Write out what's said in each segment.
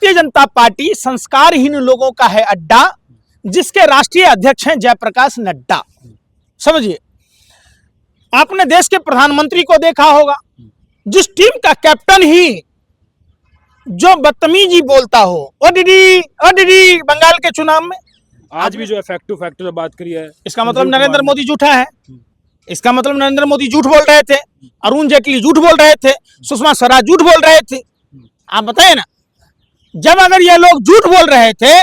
Bharatiya Janata party संस्कारहीन लोगों का है अड्डा, जिसके राष्ट्रीय अध्यक्ष हैं जयप्रकाश नड्डा। समझिए, आपने देश के प्रधानमंत्री को देखा होगा, जिस टीम का कैप्टन ही जो बदतमीजी बोलता हो, ओ दीदी बंगाल के चुनाव में आज भी जो है फैक्ट टू फैक्ट बात करी है, इसका मतलब नरेंद्र मोदी झूठा है। इसका मतलब नरेंद्र मोदी झूठ बोल रहे थे, अरुण जेटली झूठ बोल रहे थे, सुषमा स्वराज झूठ बोल रहे थे। आप बताइए ना, जब अगर ये लोग झूठ बोल रहे थे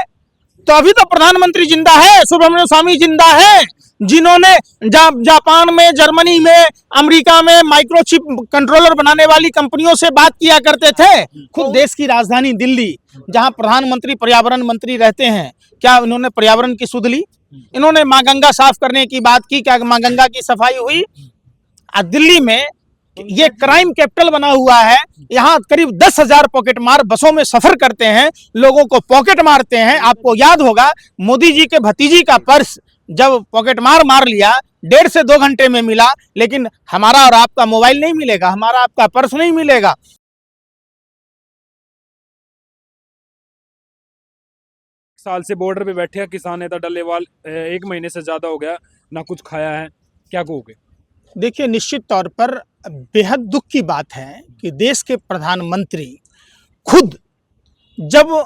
तो अभी तो प्रधानमंत्री जिंदा है, सुब्रमण्यम स्वामी जिंदा है, जिन्होंने जापान में, जर्मनी में, अमेरिका में माइक्रोचिप कंट्रोलर बनाने वाली कंपनियों से बात किया करते थे। खुद देश की राजधानी दिल्ली, जहां प्रधानमंत्री पर्यावरण मंत्री रहते हैं, क्या इन्होंने पर्यावरण की सुध ली? इन्होंने माँ गंगा साफ करने की बात की, क्या माँ गंगा की सफाई हुई? दिल्ली में ये क्राइम कैपिटल बना हुआ है, यहाँ करीब 10,000 पॉकेट मार बसों में सफर करते हैं, लोगों को पॉकेट मारते हैं। आपको याद होगा, मोदी जी के भतीजी का पर्स जब पॉकेट मार लिया, 1.5 से 2 घंटे में मिला, लेकिन हमारा और आपका मोबाइल नहीं मिलेगा, हमारा आपका पर्स नहीं मिलेगा। साल से बॉर्डर पे बैठे हैं किसान नेता डल्लेवाल, 1 महीने से ज्यादा हो गया, ना कुछ खाया है, क्या कहोगे? देखिए, निश्चित तौर पर बेहद दुख की बात है कि देश के प्रधानमंत्री खुद, जब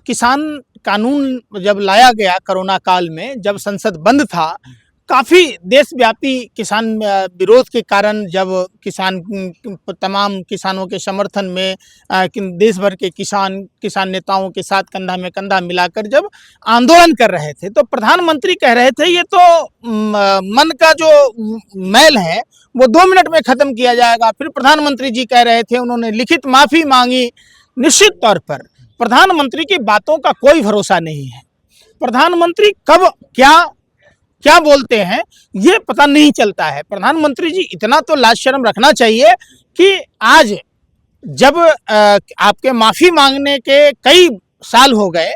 किसान कानून जब लाया गया कोरोना काल में, जब संसद बंद था, काफ़ी देशव्यापी किसान विरोध के कारण, जब तमाम किसानों के समर्थन में देश भर के किसान नेताओं के साथ कंधा में कंधा मिलाकर जब आंदोलन कर रहे थे, तो प्रधानमंत्री कह रहे थे ये तो मन का जो मैल है वो 2 मिनट में ख़त्म किया जाएगा। फिर प्रधानमंत्री जी कह रहे थे, उन्होंने लिखित माफ़ी मांगी। निश्चित तौर पर प्रधानमंत्री की बातों का कोई भरोसा नहीं है। प्रधानमंत्री कब क्या बोलते हैं ये पता नहीं चलता है। प्रधानमंत्री जी इतना तो लाज शर्म रखना चाहिए कि आज जब आपके माफ़ी मांगने के कई साल हो गए,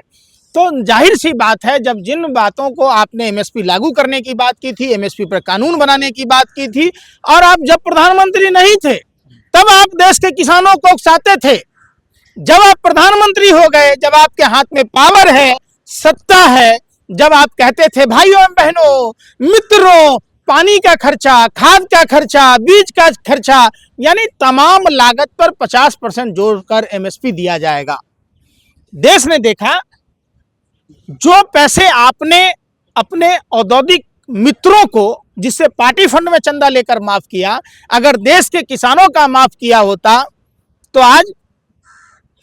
तो जाहिर सी बात है, जब जिन बातों को आपने एमएसपी लागू करने की बात की थी, एमएसपी पर कानून बनाने की बात की थी, और आप जब प्रधानमंत्री नहीं थे तब आप देश के किसानों को उकसाते थे। जब आप प्रधानमंत्री हो गए, जब आपके हाथ में पावर है, सत्ता है, जब आप कहते थे भाइयों एवं बहनों, मित्रों, पानी का खर्चा, खाद का खर्चा, बीज का खर्चा, यानी तमाम लागत पर 50% जोड़कर एमएसपी दिया जाएगा। देश ने देखा, जो पैसे आपने अपने औद्योगिक मित्रों को, जिससे पार्टी फंड में चंदा लेकर माफ किया, अगर देश के किसानों का माफ किया होता तो आज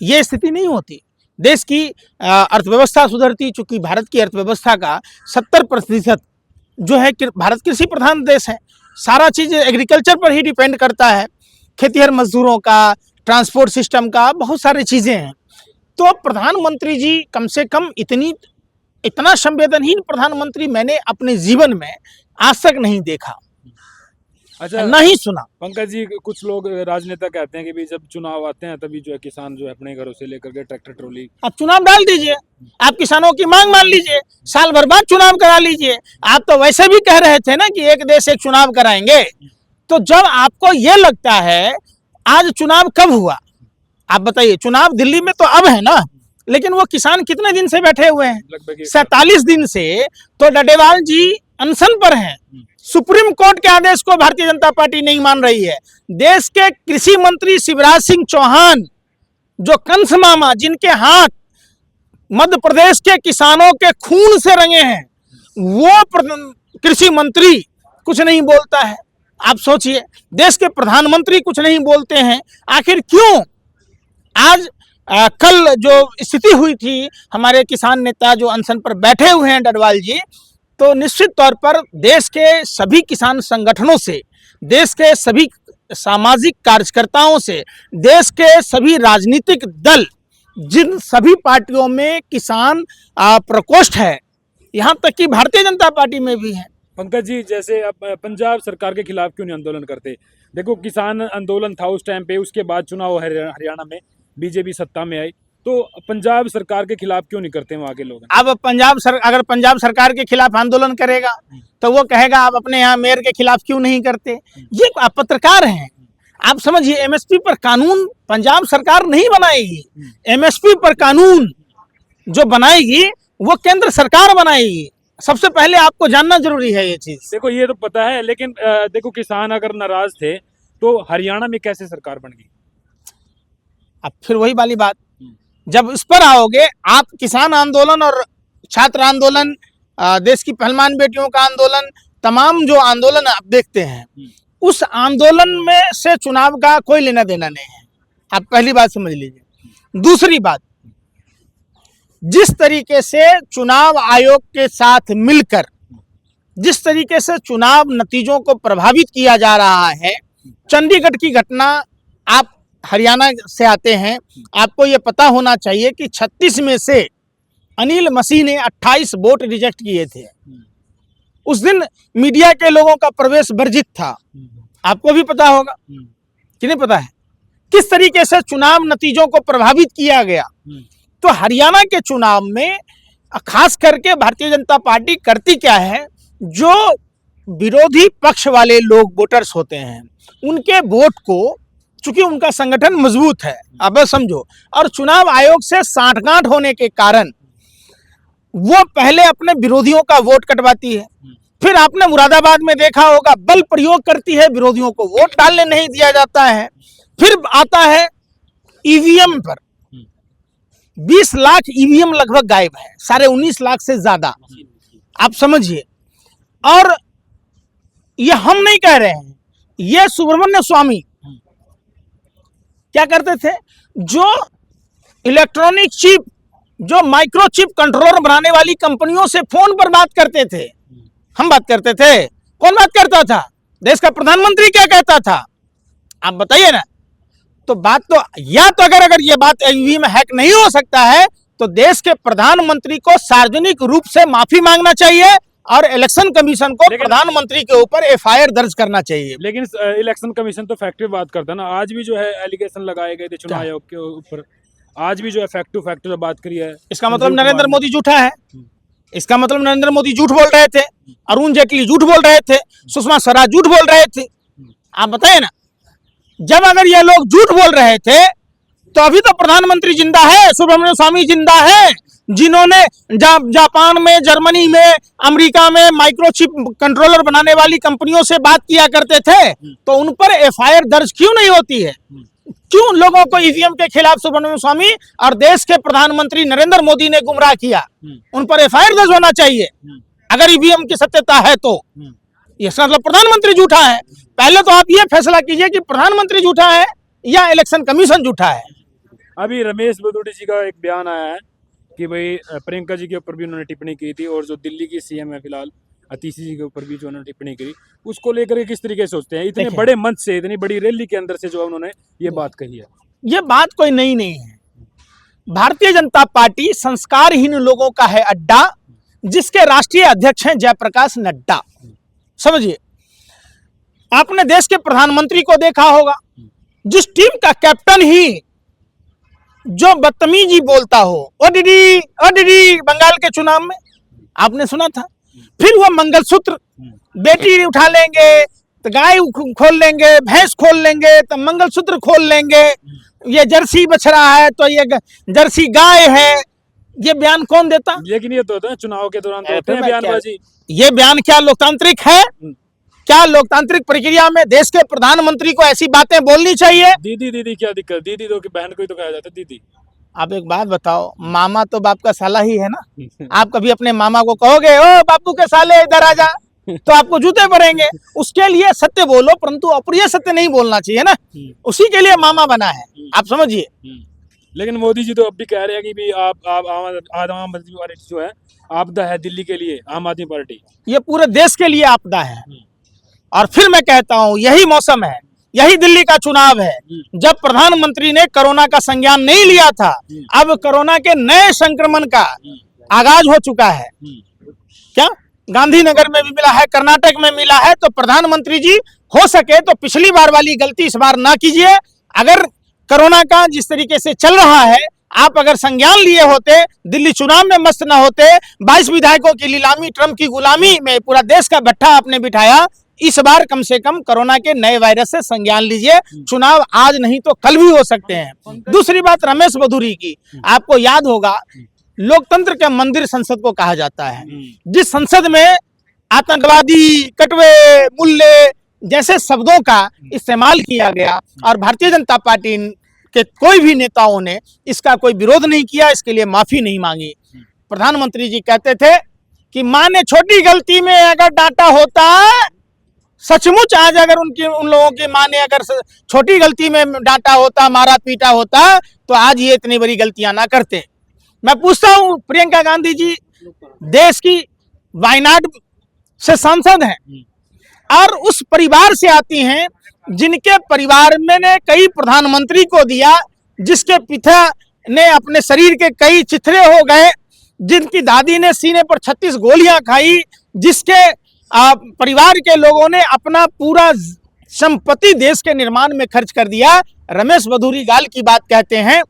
ये स्थिति नहीं होती। देश की अर्थव्यवस्था सुधरती, चूंकि भारत की अर्थव्यवस्था का 70% जो है, भारत कृषि प्रधान देश है, सारा चीज़ एग्रीकल्चर पर ही डिपेंड करता है, खेतीहर मजदूरों का, ट्रांसपोर्ट सिस्टम का, बहुत सारी चीज़ें हैं। तो प्रधानमंत्री जी कम से कम इतना संवेदनहीन प्रधानमंत्री मैंने अपने जीवन में आज तक नहीं देखा, अच्छा नहीं सुना। पंकज जी, कुछ लोग राजनेता कहते हैं कि भी जब चुनाव आते हैं तभी जो है किसान जो है अपने घरों से लेकर के ट्रैक्टर ट्रॉली, आप चुनाव डाल दीजिए, आप किसानों की मांग मान लीजिए, साल भर बाद चुनाव करा लीजिए। आप तो वैसे भी कह रहे थे ना कि एक देश एक चुनाव कराएंगे। तो जब आपको ये लगता है, आज चुनाव कब हुआ आप बताइए? चुनाव दिल्ली में तो अब है ना, लेकिन वो किसान कितने दिन से बैठे हुए हैं? लगभग 47 दिन से तो डडेवाल जी अनशन पर हैं। सुप्रीम कोर्ट के आदेश को भारतीय जनता पार्टी नहीं मान रही है। देश के कृषि मंत्री शिवराज सिंह चौहान, जो कंस मामा, जिनके हाथ मध्य प्रदेश के किसानों के खून से रंगे हैं, वो कृषि मंत्री कुछ नहीं बोलता है। आप सोचिए, देश के प्रधानमंत्री कुछ नहीं बोलते हैं, आखिर क्यों? आज कल जो स्थिति हुई थी, हमारे किसान नेता जो अनशन पर बैठे हुए हैं डडवाल जी, तो निश्चित तौर पर देश के सभी किसान संगठनों से, देश के सभी सामाजिक कार्यकर्ताओं से, देश के सभी राजनीतिक दल, जिन सभी पार्टियों में किसान प्रकोष्ठ है, यहाँ तक कि भारतीय जनता पार्टी में भी है। पंकज जी, जैसे अब पंजाब सरकार के खिलाफ क्यों नहीं आंदोलन करते? देखो, किसान आंदोलन था उस टाइम पे, उसके बाद चुनाव हरियाणा में बीजेपी सत्ता में आई, तो पंजाब सरकार के खिलाफ क्यों नहीं करते वहाँ के लोग? अब अगर पंजाब सरकार के खिलाफ आंदोलन करेगा तो वो कहेगा आप अपने यहाँ मेयर के खिलाफ क्यों नहीं करते? ये आप पत्रकार हैं, आप समझिए, एमएसपी पर कानून पंजाब सरकार नहीं बनाएगी। एमएसपी पर कानून जो बनाएगी वो केंद्र सरकार बनाएगी। सबसे पहले आपको जानना जरूरी है ये चीज। देखो ये तो पता है, लेकिन देखो किसान अगर नाराज थे तो हरियाणा में कैसे सरकार बन गई? अब फिर वही वाली बात, जब इस पर आओगे आप, किसान आंदोलन और छात्र आंदोलन, देश की पहलवान बेटियों का आंदोलन, तमाम जो आंदोलन आप देखते हैं, उस आंदोलन में से चुनाव का कोई लेना देना नहीं है। आप पहली बात समझ लीजिए। दूसरी बात, जिस तरीके से चुनाव आयोग के साथ मिलकर जिस तरीके से चुनाव नतीजों को प्रभावित किया जा रहा है, चंडीगढ़ की घटना, आप हरियाणा से आते हैं, आपको ये पता होना चाहिए कि 36 में से अनिल मसीह ने 28 वोट रिजेक्ट किए थे। उस दिन मीडिया के लोगों का प्रवेश वर्जित था, आपको भी पता होगा कि नहीं पता है, किस तरीके से चुनाव नतीजों को प्रभावित किया गया। तो हरियाणा के चुनाव में खास करके भारतीय जनता पार्टी करती क्या है, जो विरोधी पक्ष वाले लोग वोटर्स होते हैं उनके वोट को, चूंकि उनका संगठन मजबूत है, अब समझो, और चुनाव आयोग से सांठगांठ होने के कारण वो पहले अपने विरोधियों का वोट कटवाती है। फिर आपने मुरादाबाद में देखा होगा, बल प्रयोग करती है, विरोधियों को वोट डालने नहीं दिया जाता है। फिर आता है ईवीएम पर, 20 लाख ईवीएम लगभग गायब है, 19.5 लाख से ज्यादा, आप समझिए। और ये हम नहीं कह रहे हैं, ये सुब्रमण्य स्वामी क्या करते थे, जो इलेक्ट्रॉनिक चिप, जो माइक्रोचिप कंट्रोलर बनाने वाली कंपनियों से फोन पर बात करते थे। हम बात करते थे, कौन बात करता था? देश का प्रधानमंत्री क्या कहता था, आप बताइए ना। तो बात तो, या तो अगर ये बात ईवीएम में हैक नहीं हो सकता है तो देश के प्रधानमंत्री को सार्वजनिक रूप से माफी मांगना चाहिए और इलेक्शन कमीशन को प्रधानमंत्री के ऊपर एफआईआर दर्ज करना चाहिए। लेकिन इलेक्शन कमीशन तो फैक्ट बात करता है ना। आज भी जो है एलिगेशन लगाए गए थे चुनाव आयोग के ऊपर, आज भी जो है फैक्ट टू फैक्ट बात करी है। इसका मतलब नरेंद्र मोदी झूठा है, इसका मतलब नरेंद्र मोदी झूठ बोल रहे थे, अरुण जेटली झूठ बोल रहे थे, सुषमा स्वराज झूठ बोल रहे थे। आप बताइए ना, जब अगर ये लोग झूठ बोल रहे थे तो अभी तो प्रधानमंत्री जिंदा है, सुब्रमण्यम स्वामी जिंदा है, जिन्होंने जापान में, जर्मनी में, अमेरिका में माइक्रोचिप कंट्रोलर बनाने वाली कंपनियों से बात किया करते थे। तो उन पर एफआईआर दर्ज क्यों नहीं होती है? क्यों लोगों को ईवीएम के खिलाफ सुब्रमण्यम स्वामी और देश के प्रधानमंत्री नरेंद्र मोदी ने गुमराह किया? उन पर एफआईआर दर्ज होना चाहिए अगर ईवीएम की सत्यता है तो। इसका मतलब प्रधानमंत्री झूठा है। पहले तो आप ये फैसला कीजिए कि प्रधानमंत्री झूठा है या इलेक्शन कमीशन झूठा है। अभी रमेश बदूड़ी जी का एक बयान आया है कि भाई प्रियंका जी के ऊपर भी उन्होंने टिप्पणी की थी, और जो दिल्ली की सीएम है फिलहाल अतीशी जी के ऊपर भी जो उन्होंने टिप्पणी करी, उसको लेकर किस तरीके से सोचते हैं? इतने बड़े मंच से, इतनी बड़ी रैली के अंदर से जो उन्होंने ये बात कही है। ये बात कोई नई नहीं है। भारतीय जनता पार्टी संस्कारहीन लोगों का है अड्डा, जिसके राष्ट्रीय अध्यक्ष हैं जयप्रकाश नड्डा। समझिए, आपने देश के प्रधानमंत्री को देखा होगा, जिस टीम का कैप्टन ही जो बदतमीजी बोलता हो, ओ दीदी बंगाल के चुनाव में आपने सुना था। फिर वो मंगलसूत्र, बेटी उठा लेंगे तो गाय खोल लेंगे, भैंस खोल लेंगे तो मंगलसूत्र खोल लेंगे, ये जर्सी बछड़ा है तो ये जर्सी गाय है। ये बयान कौन देता? लेकिन ये तो होता है चुनाव के दौरान तो होते हैं बयानबाजी। ये बयान क्या लोकतांत्रिक है? क्या लोकतांत्रिक प्रक्रिया में देश के प्रधानमंत्री को ऐसी बातें बोलनी चाहिए? दीदी क्या दिक्कत? दीदी तो बहन को ही तो कहा जाता है दीदी। आप एक बात बताओ, मामा तो बाप का साला ही है ना। आप कभी अपने मामा को कहोगे ओ बापू के साले इधर आ जा, तो आपको जूते पड़ेंगे। उसके लिए सत्य बोलो, परंतु अप्रिय सत्य नहीं बोलना चाहिए ना, उसी के लिए मामा बना है, आप समझिए। लेकिन मोदी जी तो अब भी कह रहे हैं कि भी आप आम आदमी पार्टी जो है आपदा है दिल्ली के लिए, आम आदमी पार्टी। ये पूरे देश के लिए आपदा है। और फिर मैं कहता हूं, यही मौसम है, यही दिल्ली का चुनाव है, जब प्रधानमंत्री ने कोरोना का संज्ञान नहीं लिया था। अब कोरोना के नए संक्रमण का आगाज हो चुका है। क्या गांधीनगर में भी मिला है, कर्नाटक में मिला है। तो प्रधानमंत्री जी हो सके तो पिछली बार वाली गलती इस बार ना कीजिए। अगर कोरोना का जिस तरीके से चल रहा है, आप अगर संज्ञान लिए होते, दिल्ली चुनाव में मस्त न होते, 22 विधायकों की नीलामी, ट्रंप की गुलामी में पूरा देश का भट्ठा आपने बिठाया, इस बार कम से कम कोरोना के नए वायरस से संज्ञान लीजिए। चुनाव आज नहीं तो कल भी हो सकते हैं। दूसरी बात रमेश बधूरी की, आपको याद होगा लोकतंत्र के मंदिर संसद को कहा जाता है, जिस संसद में आतंकवादी, कटवे, मुल्ले जैसे शब्दों का इस्तेमाल किया गया और भारतीय जनता पार्टी के कोई भी नेताओं ने इसका कोई विरोध नहीं किया, इसके लिए माफी नहीं मांगी। प्रधानमंत्री जी कहते थे कि मां ने छोटी गलती में अगर डांटा होता, सचमुच आज अगर उन लोगों की मां ने अगर छोटी गलती में डांटा होता, मारा पीटा होता, तो आज ये इतनी बड़ी गलतियां ना करते। मैं पूछता हूं, प्रियंका गांधी जी देश की वायनाड से सांसद हैं और उस परिवार से आती हैं जिनके परिवार में ने कई प्रधानमंत्री को दिया, जिसके पिता ने अपने शरीर के कई चिथड़े हो गए, जिनकी दादी ने सीने पर 36 गोलियां खाई, जिसके परिवार के लोगों ने अपना पूरा संपत्ति देश के निर्माण में खर्च कर दिया। रमेश बधूरी गाल की बात कहते हैं,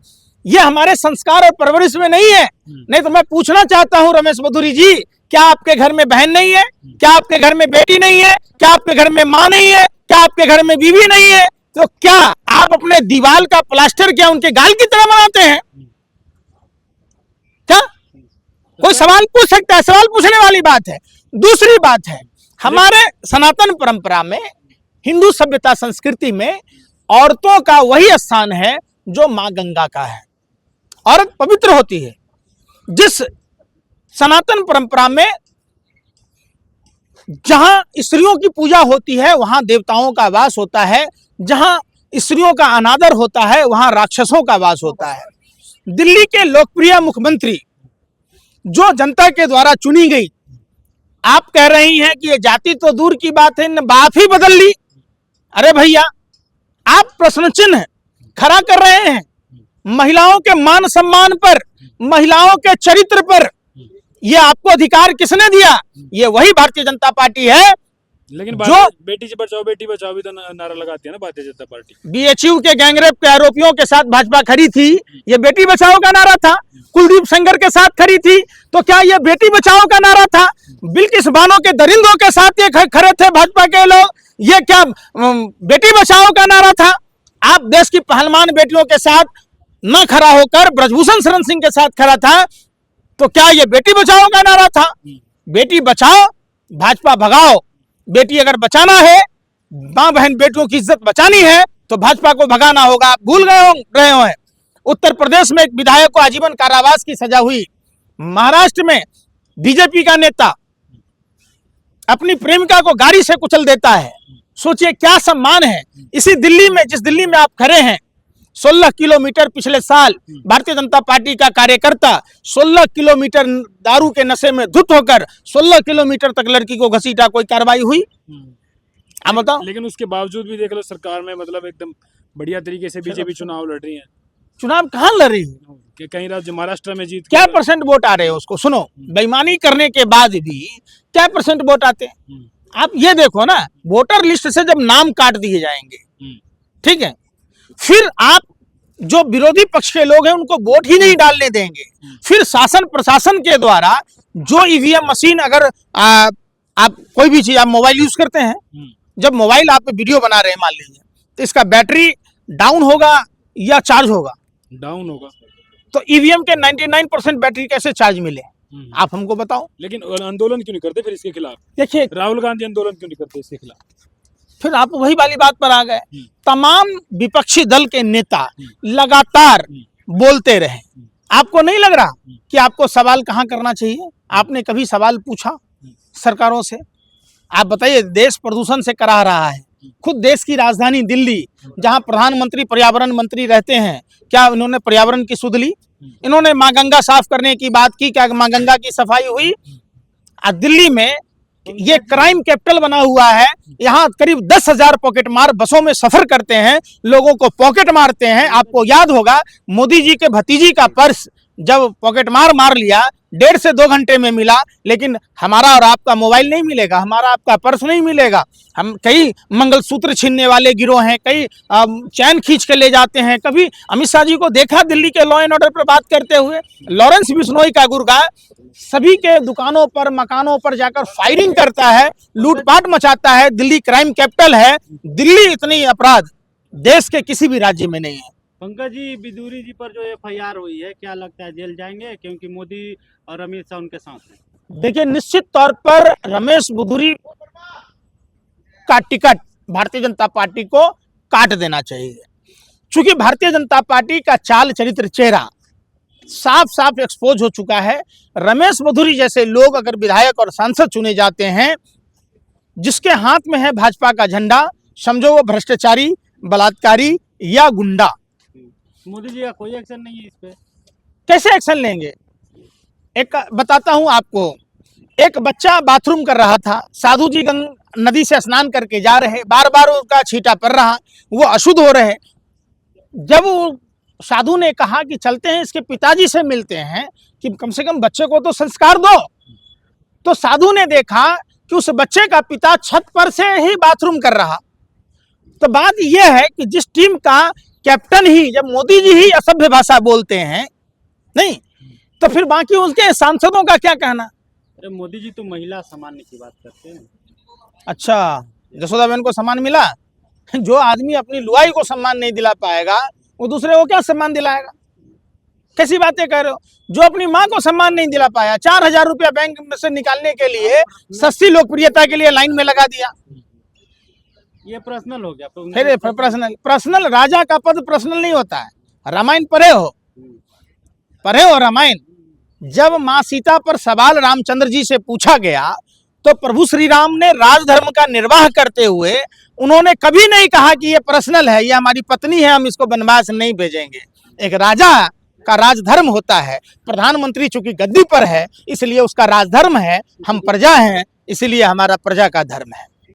ये हमारे संस्कार और परवरिश में नहीं है। नहीं तो मैं पूछना चाहता हूं रमेश बधूरी जी, क्या आपके घर में बहन नहीं है? क्या आपके घर में बेटी नहीं है? क्या आपके घर में मां नहीं है? क्या आपके घर में बीवी नहीं है? तो क्या आप अपने दीवार का प्लास्टर क्या उनके गाल की तरह बनाते हैं? क्या कोई सवाल पूछ सकता है? सवाल पूछने वाली बात है। दूसरी बात है, हमारे सनातन परंपरा में, हिंदू सभ्यता संस्कृति में औरतों का वही स्थान है जो मां गंगा का है। औरत पवित्र होती है। जिस सनातन परंपरा में जहां स्त्रियों की पूजा होती है वहां देवताओं का वास होता है, जहां स्त्रियों का अनादर होता है वहां राक्षसों का वास होता है। दिल्ली के लोकप्रिय मुख्यमंत्री जो जनता के द्वारा चुनी गई, आप कह रही हैं कि ये जाति तो दूर की बात है, बात ही बदल ली। अरे भैया, आप प्रश्न चिन्ह खड़ा कर रहे हैं महिलाओं के मान सम्मान पर, महिलाओं के चरित्र पर। ये आपको अधिकार किसने दिया? ये वही भारतीय जनता पार्टी है। लेकिन जो बेटी बचाओ भी तो नारा लगाती है ना भारतीय जनता पार्टी। बीएचयू के गैंगरेप के आरोपियों के साथ भाजपा खड़ी थी, ये बेटी बचाओ का नारा था। कुलदीप सेंगर के साथ खड़ी थी, तो क्या ये बेटी बचाओ का नारा था? बिल्किस बानो के दरिंदों के साथ ये खड़े थे भाजपा के लोग, ये क्या बेटी बचाओ का नारा था? आप देश की पहलवान बेटियों के साथ न खड़ा होकर ब्रजभूषण शरण सिंह के साथ खड़ा था, तो क्या ये बेटी बचाओ का नारा था? बेटी बचाओ, भाजपा भगाओ। बेटी अगर बचाना है, मां बहन बेटियों की इज्जत बचानी है, तो भाजपा को भगाना होगा। आप भूल रहे हो। उत्तर प्रदेश में एक विधायक को आजीवन कारावास की सजा हुई। महाराष्ट्र में बीजेपी का नेता अपनी प्रेमिका को गाड़ी से कुचल देता है। सोचिए क्या सम्मान है। इसी दिल्ली में, जिस दिल्ली में आप खड़े हैं, 16 किलोमीटर पिछले साल भारतीय जनता पार्टी का कार्यकर्ता 16 किलोमीटर दारू के नशे में धुत होकर 16 किलोमीटर तक लड़की को घसीटा, कोई कार्रवाई हुई? आप बताओ। लेकिन उसके बावजूद भी देख लो सरकार में मतलब एकदम बढ़िया तरीके से बीजेपी चुनाव लड़ रही है। चुनाव कहाँ लड़ रही है? कहीं राज्य महाराष्ट्र में जीत क्या परसेंट वोट आ रहे हैं उसको? सुनो, बेईमानी करने के बाद भी क्या परसेंट वोट आते हैं? आप ये देखो ना, वोटर लिस्ट से जब नाम काट दिए जाएंगे, ठीक है, फिर आप जो विरोधी पक्ष के लोग हैं उनको वोट ही नहीं डालने देंगे। फिर शासन प्रशासन के द्वारा जो ईवीएम मशीन, अगर आप कोई भी चीज, आप मोबाइल यूज करते हैं, जब मोबाइल आप वीडियो बना रहे हैं मान लीजिए, तो इसका बैटरी डाउन होगा या चार्ज होगा? डाउन होगा। तो ईवीएम के 99% बैटरी कैसे चार्ज मिले? आप हमको बताओ। लेकिन आंदोलन क्यों नहीं करते फिर इसके खिलाफ? देखिए, राहुल गांधी आंदोलन क्यों नहीं करते इसके खिलाफ? फिर आप वही वाली बात पर आ गए। तमाम विपक्षी दल के नेता लगातार बोलते रहे। आपको नहीं लग रहा कि आपको सवाल कहाँ करना चाहिए? आपने कभी सवाल पूछा सरकारों से? आप बताइए, देश प्रदूषण से करा रहा है। खुद देश की राजधानी दिल्ली, जहां प्रधानमंत्री पर्यावरण मंत्री रहते हैं, क्या इन्होंने पर्यावरण की सुध ली? इन्होंने मां गंगा साफ करने की बात की, क्या मां गंगा की सफाई हुई? दिल्ली में ये क्राइम कैपिटल बना हुआ है। यहाँ करीब 10,000 पॉकेट मार बसों में सफर करते हैं, लोगों को पॉकेट मारते हैं। आपको याद होगा मोदी जी के भतीजी का पर्स जब पॉकेट मार लिया 1.5 से 2 घंटे में मिला, लेकिन हमारा और आपका मोबाइल नहीं मिलेगा, हमारा आपका पर्स नहीं मिलेगा। हम कई मंगलसूत्र छीनने वाले गिरोह हैं, कई चैन खींच के ले जाते हैं। कभी अमित शाह जी को देखा दिल्ली के लॉ एंड ऑर्डर पर बात करते हुए, लॉरेंस बिश्नोई का गुर्गा सभी के दुकानों पर मकानों पर जाकर फायरिंग करता है, लूटपाट मचाता है। दिल्ली क्राइम कैपिटल है, दिल्ली इतनी अपराध देश के किसी भी राज्य में नहीं है। पंकज जी, बिदूरी जी पर जो एफआईआर हुई है, क्या लगता है जेल जाएंगे? क्योंकि मोदी और अमित शाह उनके साथ हैं। देखिए, निश्चित तौर पर रमेश बिदूरी का टिकट भारतीय जनता पार्टी को काट देना चाहिए, क्योंकि भारतीय जनता पार्टी का चाल चरित्र चेहरा साफ साफ एक्सपोज हो चुका है। रमेश बिदूरी जैसे लोग अगर विधायक और सांसद चुने जाते हैं, जिसके हाथ में है भाजपा का झंडा, समझो वो भ्रष्टाचारी, बलात्कारी या गुंडा। मोदी जी का कोई एक्शन नहीं है इस पे? कैसे एक्शन लेंगे? एक बताता हूं आपको, एक बच्चा बाथरूम कर रहा था, साधु जी नदी से स्नान करके जा रहे, बार बार उसका छींटा पड़ रहा, वो अशुद्ध हो रहे। जब वो साधु ने कहा कि चलते हैं इसके पिताजी से मिलते हैं, कि कम से कम बच्चे को तो संस्कार दो, तो साधु ने देखा कि उस बच्चे का पिता छत पर से ही बाथरूम कर रहा। तो बात यह है कि जिस टीम का कैप्टन ही, जब मोदी जी ही असभ्य भाषा बोलते हैं नहीं, तो फिर बाकी उसके सांसदों का क्या कहना? अरे मोदी जी तो महिला सम्मान की बात करते हैं। अच्छा, जसोदाबेन को सम्मान मिला? जो आदमी अपनी लुआई को सम्मान नहीं दिला पाएगा, वो दूसरे को क्या सम्मान दिलाएगा? कैसी बातें कह रहे हो? जो अपनी माँ को सम्मान नहीं दिला पाया, 4,000 रुपया बैंक में से निकालने के लिए सस्ती लोकप्रियता के लिए लाइन में लगा दिया। ये पर्सनल हो गया। फिर पर्सनल राजा का पद पर्सनल नहीं होता है। रामायण पढ़े हो रामायण? जब माँ सीता पर सवाल रामचंद्र जी से पूछा गया, तो प्रभु श्री राम ने राजधर्म का निर्वाह करते हुए उन्होंने कभी नहीं कहा कि ये पर्सनल है, ये हमारी पत्नी है, हम इसको वनवास नहीं भेजेंगे। एक राजा का राजधर्म होता है। प्रधानमंत्री चूंकि गद्दी पर है, इसलिए उसका राजधर्म है। हम प्रजा हैं, इसलिए हमारा प्रजा का धर्म है।